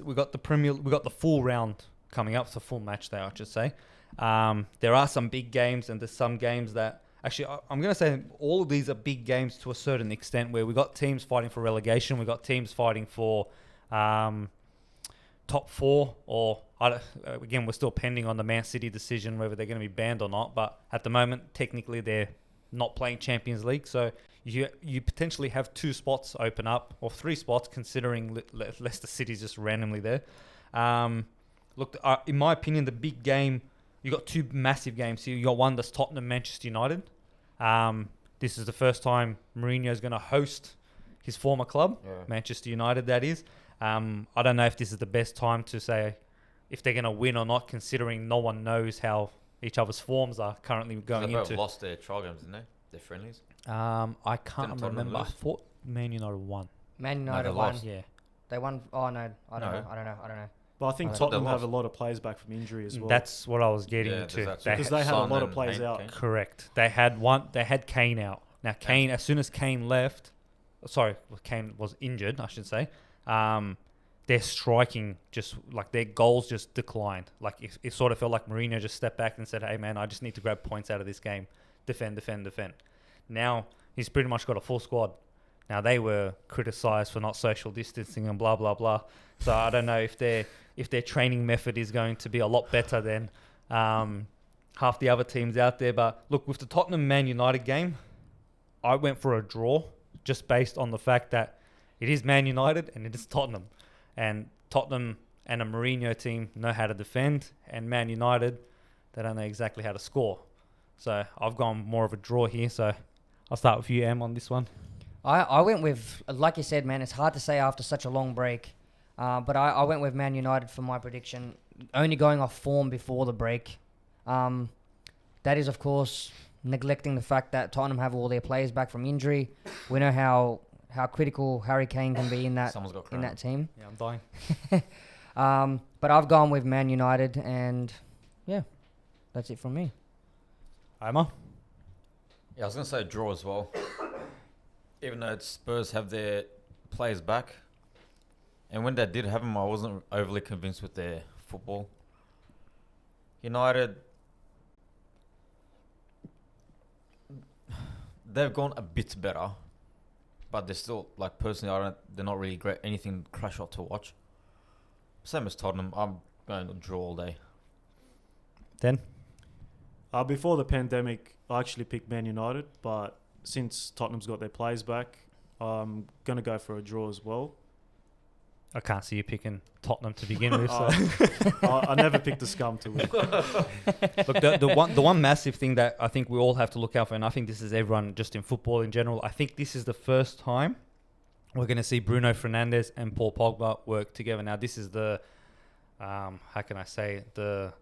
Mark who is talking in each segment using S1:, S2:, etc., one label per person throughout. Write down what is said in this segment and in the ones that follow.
S1: We got the full round coming up, so full match day, I should say. There are some big games, and there's some games that actually I'm going to say all of these are big games to a certain extent, where we got teams fighting for relegation, we got teams fighting for top four, or again, we're still pending on the Man City decision whether they're going to be banned or not. But at the moment, technically, they're not playing Champions League, so you potentially have 2 spots open up, or 3 spots, considering Leicester City's just randomly there. Look, in my opinion, the big game, you got 2 massive games here. You got one that's Tottenham, Manchester United. This is the first time Mourinho's going to host his former club, Manchester United, that is. I don't know if this is the best time to say if they're going to win or not, considering no one knows how each other's forms are currently going into.
S2: They've lost their trial games, didn't they? Their friendlies.
S1: I can't remember. I thought Man United won.
S3: Man United won.
S1: Yeah.
S3: They won. Oh no, I don't know.
S4: But I think Tottenham have a lot of players back from injury as well.
S1: That's what I was getting to.
S4: Because they had a lot of players out.
S1: Correct. They had Kane out. Now Kane, as soon as Kane left, Kane was injured, I should say. Their striking their goals just declined. Like it sort of felt like Mourinho just stepped back and said, "Hey man, I just need to grab points out of this game. Defend. Now he's pretty much got a full squad. Now they were criticised for not social distancing and blah blah blah. So I don't know if their training method is going to be a lot better than half the other teams out there. But look, with the Tottenham Man United game, I went for a draw just based on the fact that it is Man United and it is Tottenham, and Tottenham and a Mourinho team know how to defend, and Man United, they don't know exactly how to score. So I've gone more of a draw here. So I'll start with you, Em, on this one.
S3: I went with, like you said, man, it's hard to say after such a long break. But I went with Man United for my prediction, only going off form before the break. That is, of course, neglecting the fact that Tottenham have all their players back from injury. We know how critical Harry Kane can be in that team.
S1: Yeah, I'm dying.
S3: But I've gone with Man United, and yeah, that's it from me.
S1: Omar?
S2: Yeah, I was going to say draw as well. Even though Spurs have their players back. And when they did have them, I wasn't overly convinced with their football. United, they've gone a bit better. But they're still, personally, they're not really great. Anything crash out to watch. Same as Tottenham. I'm going to draw all day.
S1: Then?
S4: Before the pandemic, I actually picked Man United, but since Tottenham's got their players back, I'm going to go for a draw as well.
S1: I can't see you picking Tottenham to begin with. So.
S4: I never picked the scum to win.
S1: Look, the one massive thing that I think we all have to look out for, and I think this is everyone just in football in general, I think this is the first time we're going to see Bruno Fernandes and Paul Pogba work together. Now, this is the, the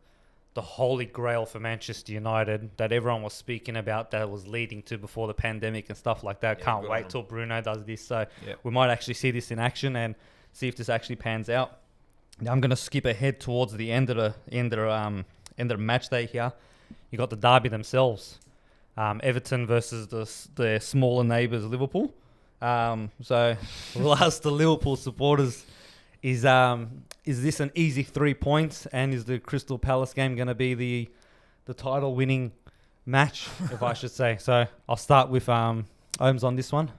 S1: holy grail for Manchester United that everyone was speaking about, that was leading to before the pandemic and stuff like that. Can't wait till Bruno does this. So we might actually see this in action and see if this actually pans out. Now I'm going to skip ahead towards the end of the match day here. You got the derby themselves, Everton versus the smaller neighbours Liverpool. So we'll ask the Liverpool supporters: is this an easy 3 points, and is the Crystal Palace game going to be the title winning match, if I should say? So I'll start with Ohms on this one.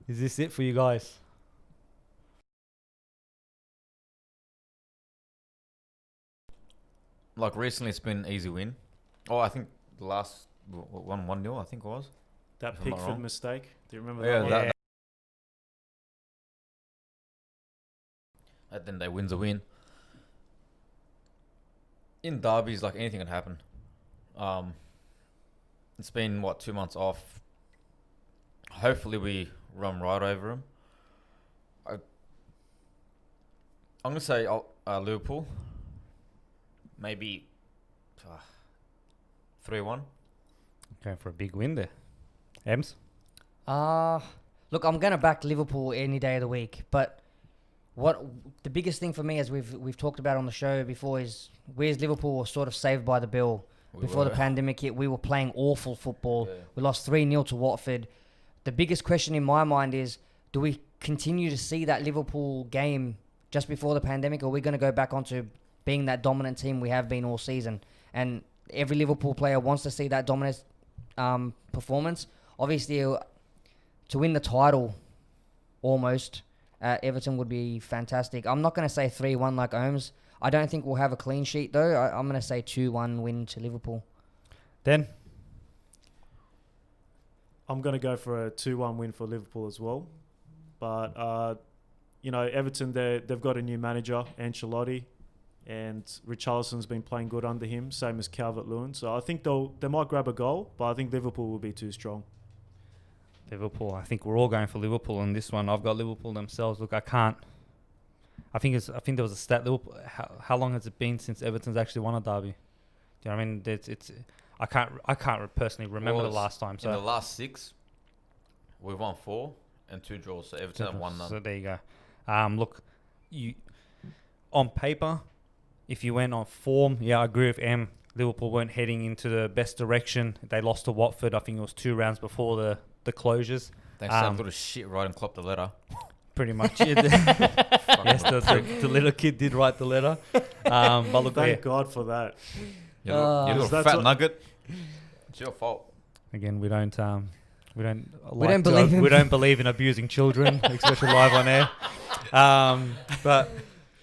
S1: Is this it for you guys?
S2: Recently, it's been an easy win. Oh, I think the last 1-0, I think it was.
S4: That
S2: If I'm not
S4: Pickford
S2: wrong.
S4: mistake. Do you remember
S2: Yeah,
S4: that one?
S2: that. At the end, they wins a win. In derbies, anything can happen. It's been 2 months off. Hopefully, we run right over them. I'm gonna say Liverpool. Maybe 3-1.
S1: Going for a big win there. Ems?
S3: Look, I'm gonna back Liverpool any day of the week, but what the biggest thing for me, as we've talked about on the show before, is where's Liverpool were sort of saved by the bell. Before the pandemic hit, we were playing awful football. Yeah. We lost 3-0 to Watford. The biggest question in my mind is, do we continue to see that Liverpool game just before the pandemic, or are we going to go back onto being that dominant team we have been all season? And every Liverpool player wants to see that dominant performance. Obviously, to win the title, almost, Everton would be fantastic. I'm not going to say 3-1 like Ohms. I don't think we'll have a clean sheet, though. I'm going to say 2-1 win to Liverpool.
S1: Then
S4: I'm going to go for a 2-1 win for Liverpool as well. But, Everton, they've got a new manager, Ancelotti, and Richarlison's been playing good under him, same as Calvert-Lewin. So I think they might grab a goal, but I think Liverpool will be too strong.
S1: Liverpool. I think we're all going for Liverpool in this one. I've got Liverpool themselves. Look, I can't. I think there was a stat. Liverpool, how long has it been since Everton's actually won a derby? Do you know what I mean? I can't personally remember the last time. So
S2: in the last 6, we've won 4 and 2 draws. So Everton have won none.
S1: So there you go. Look, on paper, if you went on form, yeah, I agree with M. Liverpool weren't heading into the best direction. They lost to Watford. I think it was 2 rounds before the closures.
S2: Thanks to that little shit writing Klopp the letter.
S1: Pretty much, yeah. Yes, the little kid did write the letter. But look,
S4: Thank God for that.
S2: You little fat nugget. It's your fault.
S1: Again, we don't believe in abusing children, especially live on air. But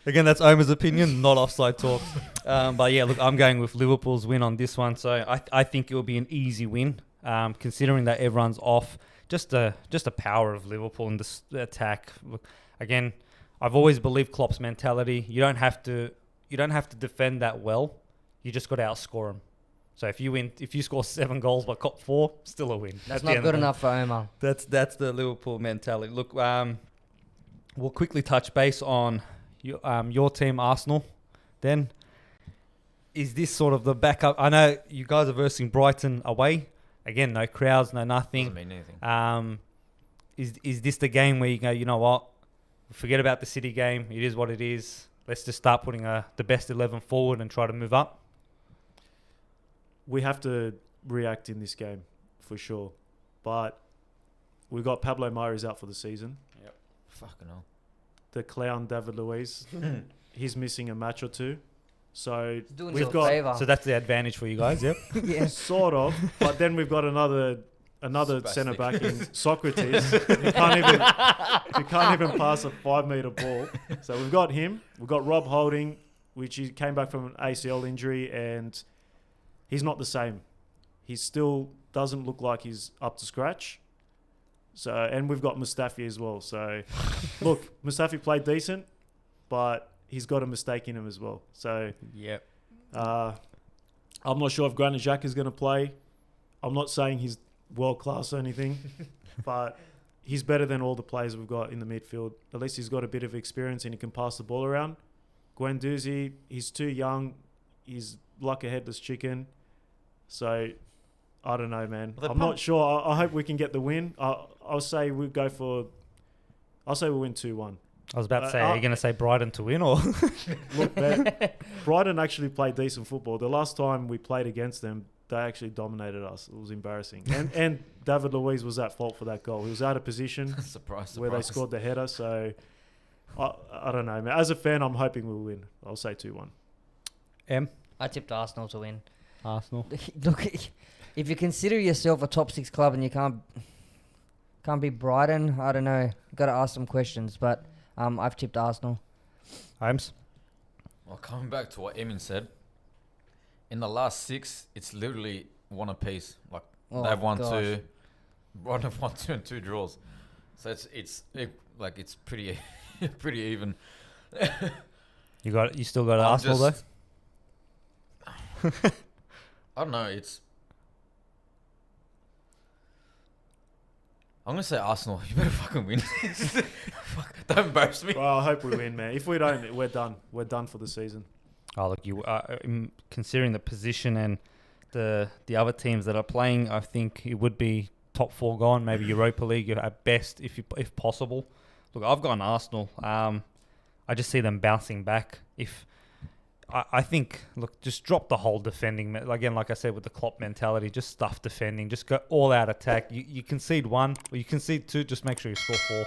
S1: again, that's Omer's opinion, not offside talk. But yeah, look, I'm going with Liverpool's win on this one. So I think it will be an easy win, considering that everyone's off. Just the power of Liverpool and the attack. Look, again, I've always believed Klopp's mentality. You don't have to defend that well. You just got to outscore them. So if you score 7 goals but cop 4, still a win.
S3: That's not good enough for Omar.
S1: That's the Liverpool mentality. Look, we'll quickly touch base on your team, Arsenal. Then, is this sort of the backup? I know you guys are versing Brighton away. Again, no crowds, no nothing.
S2: Doesn't mean anything.
S1: Is this the game where you go, you know what? Forget about the City game. It is what it is. Let's just start putting the best 11 forward and try to move up.
S4: We have to react in this game, for sure. But we've got Pablo Mari's out for the season.
S2: Yep. Fucking hell.
S4: The clown David Luiz, he's missing a match or 2. So
S3: Doing
S4: we've
S3: you a
S4: got
S3: favour.
S1: So that's the advantage for you guys, yep?
S3: Yeah.
S4: sort of, but then we've got another
S2: Spastic.
S4: centre back in Socrates. He can't even pass a 5-meter ball. So we've got him. We've got Rob Holding, which he came back from an ACL injury, and he's not the same. He still doesn't look like he's up to scratch. So, and we've got Mustafi as well. So, look, Mustafi played decent, but he's got a mistake in him as well. So,
S1: Yep.
S4: I'm not sure if Granit Xhaka is going to play. I'm not saying he's world class or anything, but he's better than all the players we've got in the midfield. At least he's got a bit of experience and he can pass the ball around. Guendouzi, he's too young. He's like a headless chicken. So, I don't know, man.
S2: Well,
S4: I'm not sure. I hope we can get the win. I'll say we'll win 2-1.
S1: I was about to say, are you going to say Brighton to win or?
S4: Look, Brighton actually played decent football. The last time we played against them, they actually dominated us. It was embarrassing. And David Luiz was at fault for that goal. He was out of position
S2: Surprise.
S4: where they scored the header. So, I don't know, man. As a fan, I'm hoping we'll win. I'll say 2-1.
S1: M?
S3: I tipped Arsenal to win.
S1: Arsenal.
S3: Look, if you consider yourself a top 6 club and you can't beat Brighton, I don't know. Got to ask some questions, but I've tipped Arsenal.
S1: Holmes?
S2: Well, coming back to what Emin said, in the last 6, it's literally 1 apiece. Like they've won
S3: gosh.
S2: 2, Brighton have won 2 and 2 draws. So it's pretty pretty even.
S1: You still got
S2: I'm
S1: Arsenal though?
S2: I don't know. I'm gonna say Arsenal. You better fucking win. Fuck, don't embarrass me.
S4: Well, I hope we win, man. If we don't, we're done. We're done for the season.
S1: Oh, look, considering the position and the other teams that are playing, I think it would be top 4 gone, maybe Europa League at best, if possible. Look, I've gone Arsenal. I just see them bouncing back. I think, look, just drop the whole defending. Again, like I said, with the Klopp mentality, just stuff defending. Just go all out attack. You concede 1 or you concede 2, just make sure you score 4.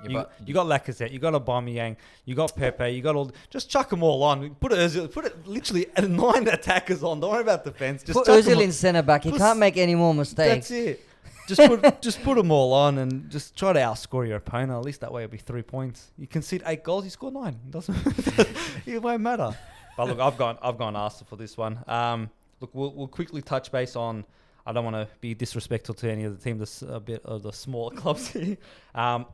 S1: You got Lacazette, you got Aubameyang, you got Pepe, you got all. Just chuck them all on. Put it literally 9 attackers on. Don't worry about defense. Just
S3: Put
S1: chuck 'em
S3: Ozil
S1: on.
S3: in centre back. He can't make any more mistakes.
S1: That's it. Just put them all on and just try to outscore your opponent. At least that way it'll be 3 points. You concede 8 goals, you score 9. It won't matter. But look, I've gone Arsenal for this one. Look, we'll quickly touch base on. I don't want to be disrespectful to any of the team. There's a bit of the smaller clubs here.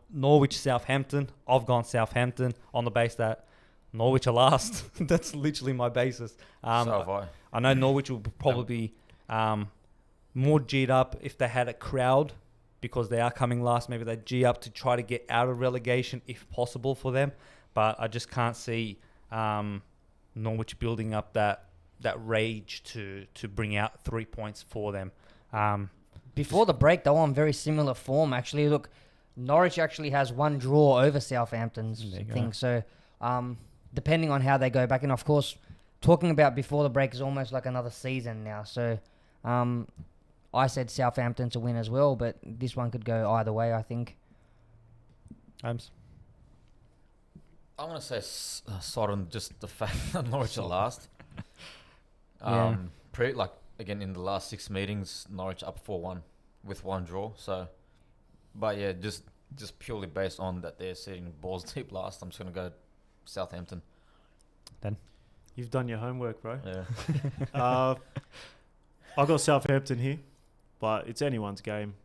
S1: Norwich, Southampton. I've gone Southampton on the base that Norwich are last. That's literally my basis.
S2: So have I.
S1: I know Norwich will probably be more G'd up if they had a crowd because they are coming last. Maybe they G up to try to get out of relegation if possible for them. But I just can't see Norwich building up that rage to bring out 3 points for them.
S3: Before the break, they were on very similar form, actually. Look, Norwich actually has 1 draw over Southampton's thing. So, depending on how they go back, and of course, talking about before the break is almost like another season now. So, I said Southampton to win as well, but this one could go either way, I think.
S1: Holmes?
S2: I'm going to say Sodden, just the fact that Norwich are last.
S3: Yeah.
S2: Again, in the last 6 meetings, Norwich up 4-1 with 1 draw. So, but yeah, just purely based on that they're sitting balls deep last, I'm just going to go Southampton.
S4: You've done your homework, bro.
S2: Yeah.
S4: I got Southampton here, but it's anyone's game.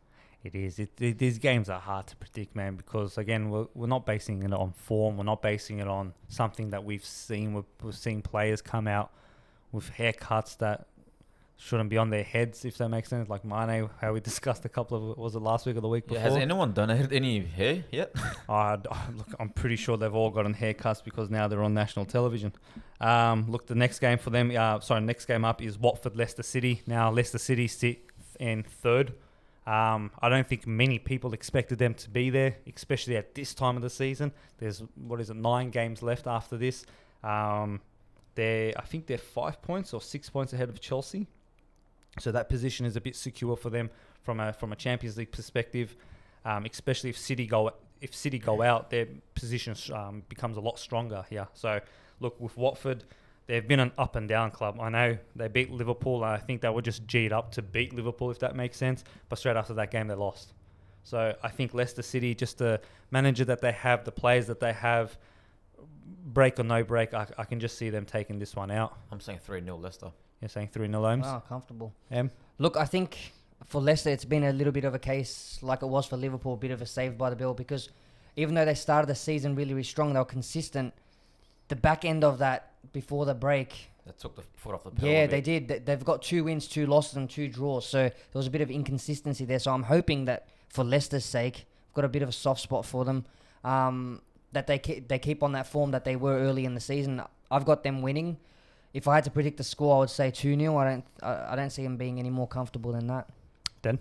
S1: It is. These games are hard to predict, man, because, again, we're not basing it on form. We're not basing it on something that we've seen. We've seen players come out with haircuts that shouldn't be on their heads, if that makes sense. Like Mane, how we discussed a couple of, was it last week or the week before?
S2: Has anyone donated any hair yet?
S1: Look, I'm pretty sure they've all gotten haircuts because now they're on national television. Look, the next game for them, next game up is Watford-Leicester City. Now, Leicester City sit in 3rd. I don't think many people expected them to be there, especially at this time of the season. There's, 9 games left after this. I think they're 5 points or 6 points ahead of Chelsea. So that position is a bit secure for them from a Champions League perspective, especially if City go out, their position becomes a lot stronger here. So look, with Watford, they've been an up and down club. I know they beat Liverpool, and I think they were just G'd up to beat Liverpool, if that makes sense. But straight after that game, they lost. So I think Leicester City, just the manager that they have, the players that they have, break or no break, I can just see them taking this one out.
S2: I'm saying 3-0 Leicester.
S1: You're saying 3-0 Holmes?
S3: Wow, comfortable.
S1: Em?
S3: Look, I think for Leicester, it's been a little bit of a case like it was for Liverpool, a bit of a saved by the bell, because even though they started the season really, really strong, they were consistent. The back end of that, before the break...
S2: They took the foot off the pedal.
S3: Yeah, they did. They've got 2 wins, 2 losses, and 2 draws. So there was a bit of inconsistency there. So I'm hoping that for Leicester's sake, I've got a bit of a soft spot for them, that they keep on that form that they were early in the season. I've got them winning. If I had to predict the score, I would say 2-0. I don't see them being any more comfortable than that.
S1: Den?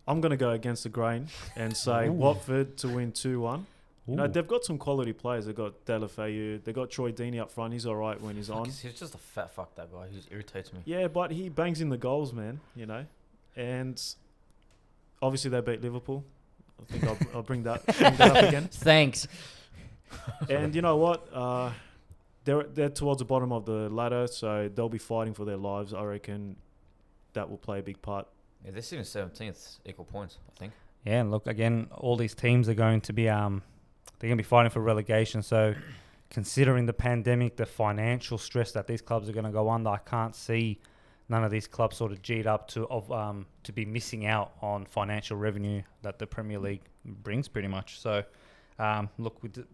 S4: I'm going to go against the grain and say Watford to win 2-1. You know, they've got some quality players. They've got Deulofeu. They've got Troy Deeney up front. He's all right when he's on.
S2: He's just a fat fuck, that guy. He just irritates me.
S4: Yeah, but he bangs in the goals, man, you know. And obviously they beat Liverpool. I think I'll bring that up again.
S3: Thanks.
S4: And you know what? They're towards the bottom of the ladder, so they'll be fighting for their lives. I reckon that will play a big part.
S2: Yeah, they're sitting 17th, equal points, I think.
S1: Yeah, and look, again, all these teams are going to be they're going to be fighting for relegation. So considering the pandemic, the financial stress that these clubs are going to go under, I can't see none of these clubs sort of G'd up to be missing out on financial revenue that the Premier League brings pretty much. So look, with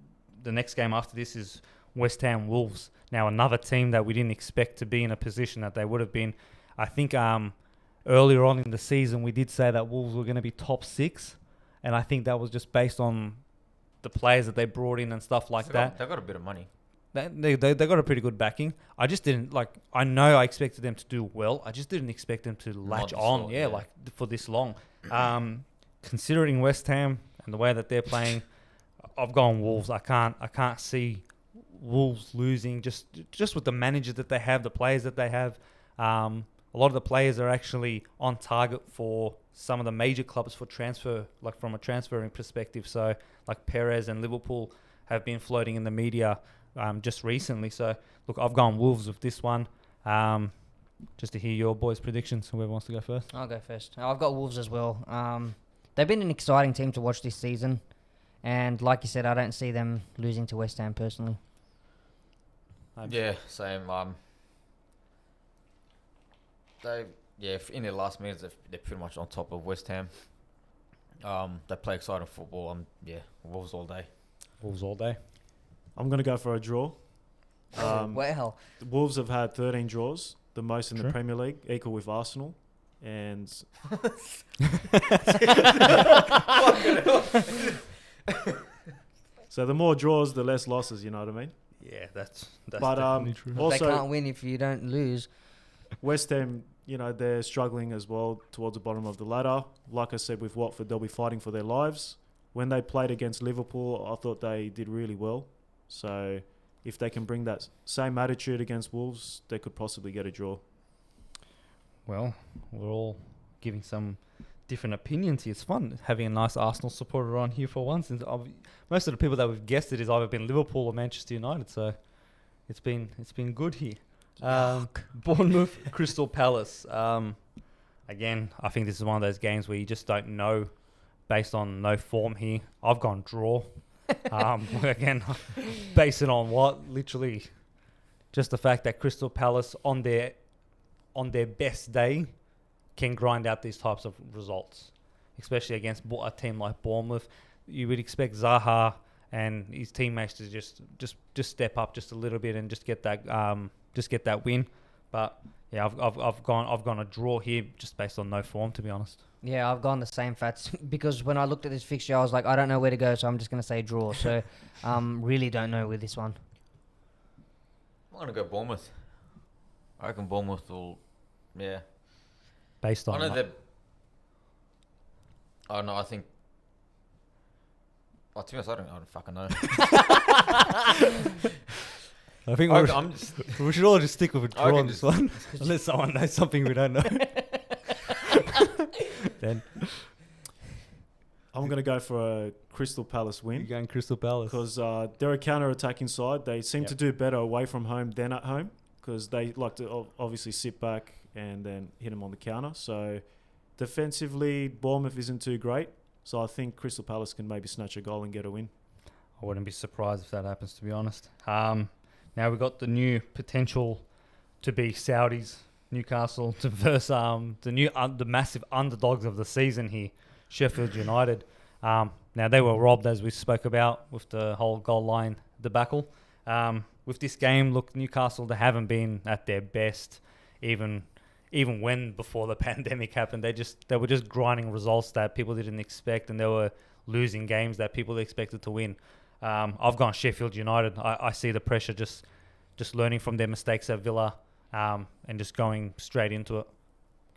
S1: the next game after this is West Ham Wolves. Now another team that we didn't expect to be in a position that they would have been. I think earlier on in the season we did say that Wolves were going to be top 6, and I think that was just based on the players that they brought in and stuff like that.
S2: They've got a bit of money.
S1: They got a pretty good backing. I just didn't I know I expected them to do well. I just didn't expect them to latch on. For this long. Considering West Ham and the way that they're playing, I've gone Wolves. I can't see Wolves losing just with the manager that they have, the players that they have. a lot of the players are actually on target for some of the major clubs for transfer, like from a transferring perspective. So like Perez and Liverpool have been floating in the media just recently. So look, I've gone Wolves with this one. Just to hear your boys' predictions. Whoever wants to go first.
S3: I'll go first. I've got Wolves as well. They've been an exciting team to watch this season. And like you said, I don't see them losing to West Ham personally.
S2: Yeah, same. In their last minutes, they're pretty much on top of West Ham. They play exciting football. Wolves all day.
S1: Wolves all day.
S4: I'm going to go for a draw.
S3: Well,
S4: The Wolves have had 13 draws, the most in
S1: True.
S4: the Premier League, equal with Arsenal. And so the more draws, the less losses, you know what I mean?
S1: Yeah, that's
S4: But
S1: definitely true.
S3: they
S4: also,
S3: can't win if you don't lose.
S4: West Ham, they're struggling as well towards the bottom of the ladder. Like I said, with Watford, they'll be fighting for their lives. When they played against Liverpool, I thought they did really well. So if they can bring that same attitude against Wolves, they could possibly get a draw.
S1: Well, we're all giving some different opinions here. It's fun having a nice Arsenal supporter on here for once. And most of the people that we've guessed it is either been Liverpool or Manchester United. So it's been good here. Bournemouth, Crystal Palace. Again, I think this is one of those games where you just don't know based on no form here. I've gone draw. Again, base it on what? Literally just the fact that Crystal Palace on their best day can grind out these types of results, especially against a team like Bournemouth. You would expect Zaha and his teammates to just step up just a little bit and just get that win. But yeah, I've gone a draw here just based on no form, to be honest.
S3: Yeah, I've gone the same Fats because when I looked at this fixture, I was like, I don't know where to go, so I'm just going to say draw. So really don't know with this one.
S2: I'm going to go Bournemouth. I reckon Bournemouth will,
S1: Based on
S2: I know that. Oh no, I think. Oh, to be honest, I don't fucking know.
S1: I think we should all just stick with a draw on this one, unless someone knows something we don't know. Then
S4: I'm going to go for a Crystal Palace
S1: you're
S4: win
S1: going Crystal Palace.
S4: because they're a counter-attacking side. They seem
S1: Yep.
S4: to do better away from home than at home because they like to obviously sit back and then hit them on the counter. So defensively, Bournemouth isn't too great. So I think Crystal Palace can maybe snatch a goal and get a win.
S1: I wouldn't be surprised if that happens, to be honest. Now we've got the new potential to be Saudis, Newcastle, to verse the massive underdogs of the season here, Sheffield United. Now they were robbed, as we spoke about, with the whole goal line debacle. With this game, look, Newcastle, they haven't been at their best, even when before the pandemic happened. They were just grinding results that people didn't expect, and they were losing games that people expected to win. I've gone Sheffield United. I see the pressure just learning from their mistakes at Villa and just going straight into it,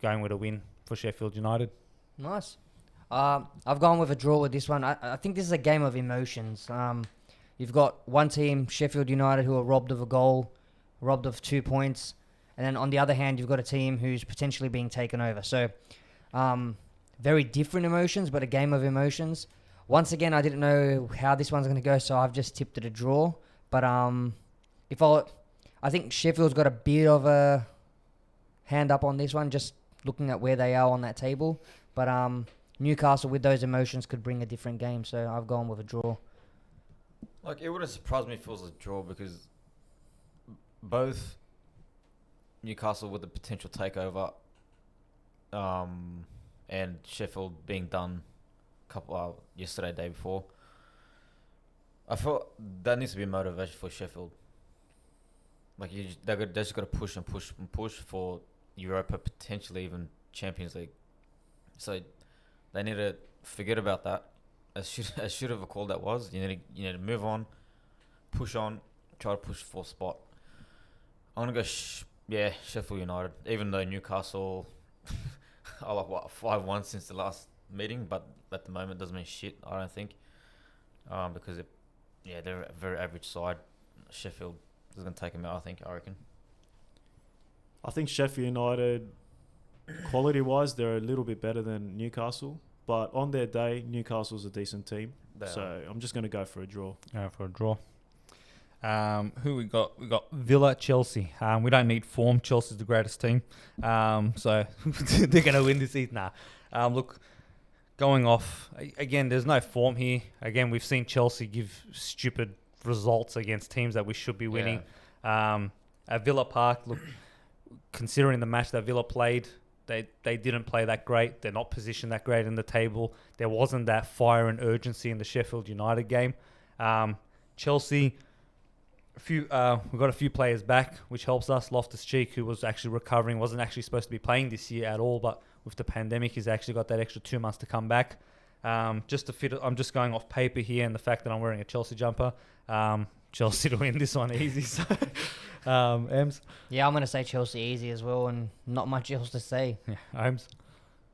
S1: going with a win for Sheffield United.
S3: Nice. I've gone with a draw with this one. I think this is a game of emotions. You've got one team, Sheffield United, who are robbed of a goal, robbed of 2 points. And then on the other hand, you've got a team who's potentially being taken over. So very different emotions, but a game of emotions. Once again, I didn't know how this one's going to go, so I've just tipped it a draw. But I think Sheffield's got a bit of a hand up on this one, just looking at where they are on that table. But Newcastle, with those emotions, could bring a different game. So I've gone with a draw.
S2: Like, it wouldn't surprise me if it was a draw because both Newcastle with the potential takeover and Sheffield being done yesterday, day before. I felt that needs to be motivation for Sheffield. Like, they just got to push and push and push for Europa, potentially even Champions League. So they need to forget about that. As should have a call that was. You need to move on, push on, try to push for a spot. I'm gonna go Sheffield United. Even though Newcastle are like 5-1 since the last meeting, but at the moment doesn't mean shit. I don't think because they're a very average side. Sheffield is gonna take them out. I reckon.
S4: I think Sheffield United quality-wise, they're a little bit better than Newcastle. But on their day, Newcastle's a decent team.
S2: They
S4: So
S2: are.
S4: I'm just going to go for a draw.
S1: For a draw. Who we got? We got Villa, Chelsea. We don't need form. Chelsea's the greatest team. So they're going to win this season. Nah. Look, going off, again, there's no form here. Again, we've seen Chelsea give stupid results against teams that we should be winning. At Villa Park, look, considering the match that Villa played, they didn't play that great. They're not positioned that great in the table. There wasn't that fire and urgency in the Sheffield United game. Chelsea, we've got a few players back, which helps us. Loftus-Cheek, who was actually recovering, wasn't actually supposed to be playing this year at all, but with the pandemic, he's actually got that extra 2 months to come back. Just to fit, I'm just going off paper here and the fact that I'm wearing a Chelsea jumper. Chelsea to win this one easy. So, Ems?
S3: Yeah, I'm going to say Chelsea easy as well, and not much else to say.
S1: Yeah, Ems?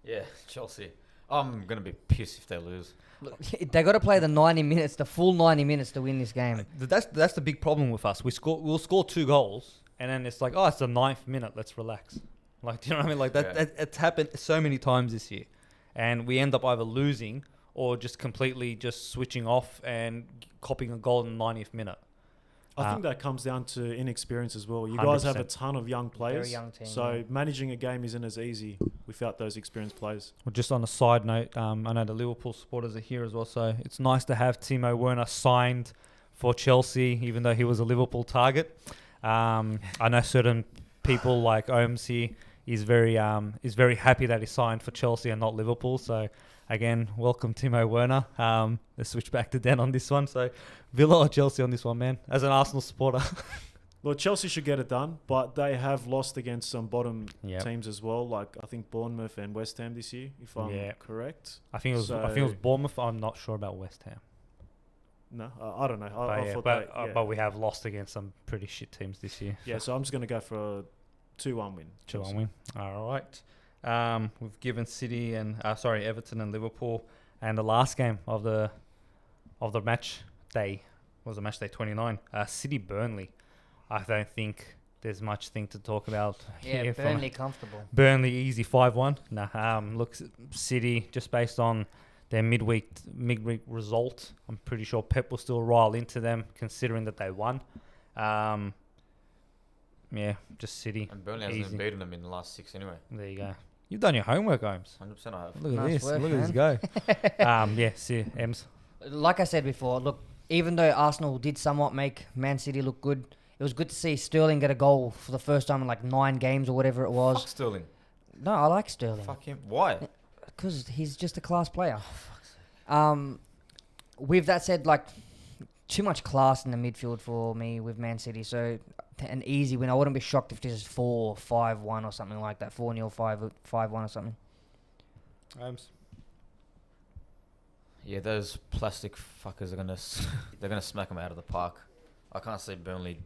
S2: Yeah, Chelsea. I'm going to be pissed if they lose.
S3: Look, they got to play the 90 minutes, the full 90 minutes to win this game.
S1: That's the big problem with us. We'll score 2 goals, and then it's like, oh, it's the 9th minute. Let's relax. Like, do you know what I mean? Like that it's happened so many times this year, and we end up either losing or just completely just switching off and copying a goal in the 90th minute.
S4: I think that comes down to inexperience as well. You guys have a
S1: 100%.
S4: ton of young players.
S3: Very young team,
S4: so
S3: yeah.
S4: managing a game isn't as easy without those experienced players.
S1: Well, just on a side note, I know the Liverpool supporters are here as well, so it's nice to have Timo Werner signed for Chelsea, even though he was a Liverpool target. I know certain people like Ohms here is very happy that he signed for Chelsea and not Liverpool. So again, welcome Timo Werner. Let's switch back to Den on this one. So Villa or Chelsea on this one, man? As an Arsenal supporter.
S4: Well, Chelsea should get it done, but they have lost against some bottom
S1: Yep.
S4: teams as well, like I think Bournemouth and West Ham this year, if I'm correct.
S1: I think it was Bournemouth. I'm not sure about West Ham.
S4: No, I don't know. I thought
S1: But we have lost against some pretty shit teams this year.
S4: yeah, so I'm just going to go for a 2-1 win.
S1: 2-1 win. All right. We've given City and Everton and Liverpool, and the last game of the match day was a match day 29. City Burnley. I don't think there's much thing to talk about.
S3: Yeah,
S1: here
S3: Burnley comfortable.
S1: Burnley easy 5-1. Looks City just based on their midweek result. I'm pretty sure Pep will still rile into them considering that they won. Yeah, just City.
S2: And Burnley hasn't
S1: Easy.
S2: beaten them in the last 6 anyway.
S1: There you go. You've done your homework, Holmes.
S2: 100% I have.
S1: Look at
S3: Nice
S1: this.
S3: work,
S1: Look at this go. Yeah, see, Ems.
S3: Like I said before, look, even though Arsenal did somewhat make Man City look good, it was good to see Sterling get a goal for the first time in like 9 games or whatever it was.
S2: Fuck Sterling.
S3: No, I like Sterling.
S2: Fuck him. Why?
S3: Because he's just a class player. With that said, like, too much class in the midfield for me with Man City. So, an easy win. I wouldn't be shocked if this is 4-5-1 or something like that. 4-0, 5-1 or something.
S1: Holmes.
S2: Yeah, those plastic fuckers are they're gonna smack them out of the park. I can't see Burnley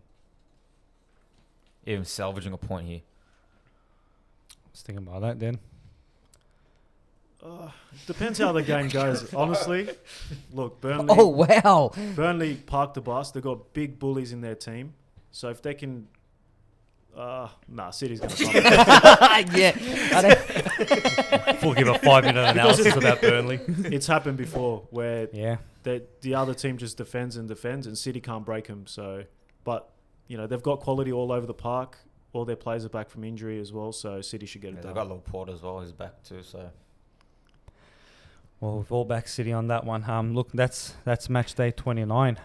S2: even salvaging a point here.
S1: Just thinking about that then.
S4: Depends how the game goes. Honestly, look, Burnley.
S3: Oh, wow.
S4: Burnley parked the bus. They've got big bullies in their team. So if they can... City's going to come.
S3: Yeah.
S1: We'll give a 5-minute analysis about Burnley.
S4: It's happened before where
S1: Yeah.
S4: the other team just defends and City can't break them. So, but, they've got quality all over the park. All their players are back from injury as well. So City should get it
S2: Yeah,
S4: done.
S2: they've got Laporte as well. He's back too, so...
S1: Well, we've all back City on that one. Look, that's match day 29.